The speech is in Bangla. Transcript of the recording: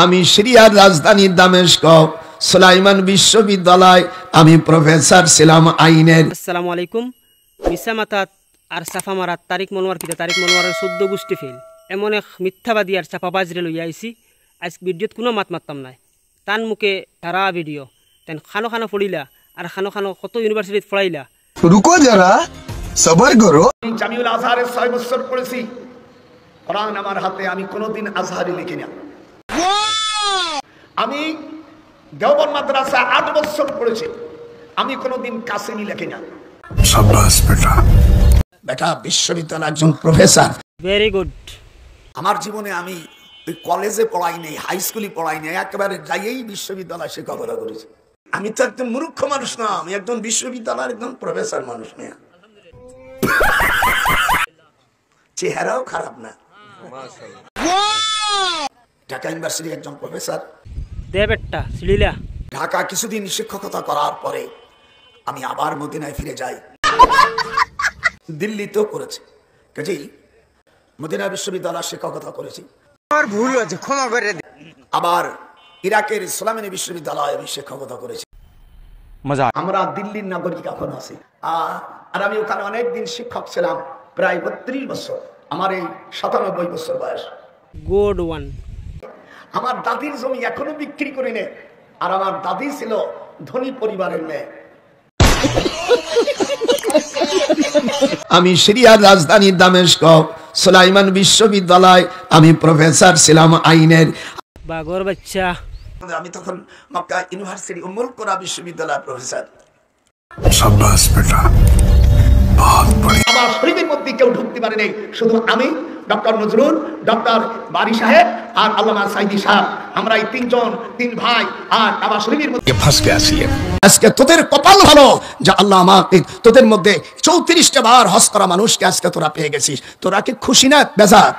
আমি সিরিয়ার রাজধানী দামেস্ক সুলাইমান বিশ্ববিদ্যালয় আমি প্রফেসর ছিলাম আইনের। আসসালামু আলাইকুম। মিসা মাতাত আর সাফা মারাত তারিক মনোয়ার কিতা তারিক মনোয়ারের 14 গোষ্ঠী ফেল এমন এক মিথ্যাবাদী আর চাপাবাজরে লইয়া আইছি। আজ ভিডিওত কোনো মাত মারতাম নাই, তান মুখে তারা ভিডিও তেন খানো খানো পড়িলা আর খানো খানো কত ইউনিভার্সিটিত পড়াইলা। রুকো যারা সবার করো। জামিউল আজহারে 6 বছর পড়েছি, কোরআন আমার হাতে, আমি কোনোদিন আজহারি লিখি না। আমি দেওবন্দ মাদ্রাসা 8 বছর পড়েছি, আমি কোনোদিন কাসেমি লিখি না। শাবাশ বেটা। বেটা বিশ্ববিদ্যালয়ের একজন প্রফেসর। Very good. আমার জীবনে আমি কলেজে পড়াই নেই, হাই স্কুলে পড়াই নেই, একেবারে যাইয়েই বিশ্ববিদ্যালয়ে শিক্ষকতা করেছি। আমি তো একদম মূর্খ মানুষ না, আমি একজন বিশ্ববিদ্যালয়ের একদম প্রফেসর মানুষ না। চেহারাও খারাপ না। ঢাকা ইউনিভার্সিটির একজন প্রফেসর। দেবেট্টা সিলিলা। ঢাকা কিছুদিন শিক্ষকতা করার পরে আমি আবার মদিনায় ফিরে যাই। দিল্লিতেও করেছি, কাজেই মদিনা বিশ্ববিদ্যালয়ে শিক্ষকতা করেছি। আমার ভুল হয়েছে, ক্ষমা করে দে। আবার ইরাকের ইসলামিনী বিশ্ববিদ্যালয়ে আমি শিক্ষকতা করেছি। মজা। আমরা দিল্লির নাগরিক এখন আছি, আর আমি ওখানে অনেকদিন শিক্ষক ছিলাম, প্রায় 32 বছর। আমার এই 97 বছর বয়স। Good one. আমার দাদির জমি এখনো বিক্রি করি নে, আর আমার দাদি ছিল ধনী পরিবারের মেয়ে। আমি সিরিয়ার রাজধানী দামেস্ক সুলাইমান বিশ্ববিদ্যালয় আমি প্রফেসর ছিলাম আইনের। বাগর বাচ্চা। আমি তখন মক্কা ইউনিভার্সিটি উম্মুল কোরা বিশ্ববিদ্যালয়ের প্রফেসর। শাবাশ বেটা, বহুত বড়। আমার শরীরের মধ্যে কেউ ঢুকতে পারে নাই, শুধু আমি, ডক্টর নজরুল, ডক্টর বারি সাহেব আর আল্লামা সাইদি সাহেব। আমরা এই তিন ভাই আর আমার শরীরের মধ্যে ফাঁস কে আসি। আজকে তোদের কপাল ভালো যে আল্লাহ আমাকে তোদের মধ্যে 34টা বার হজ করা মানুষকে আজকে তোরা পেয়ে গেছিস। তোরা কি খুশি না বেজার?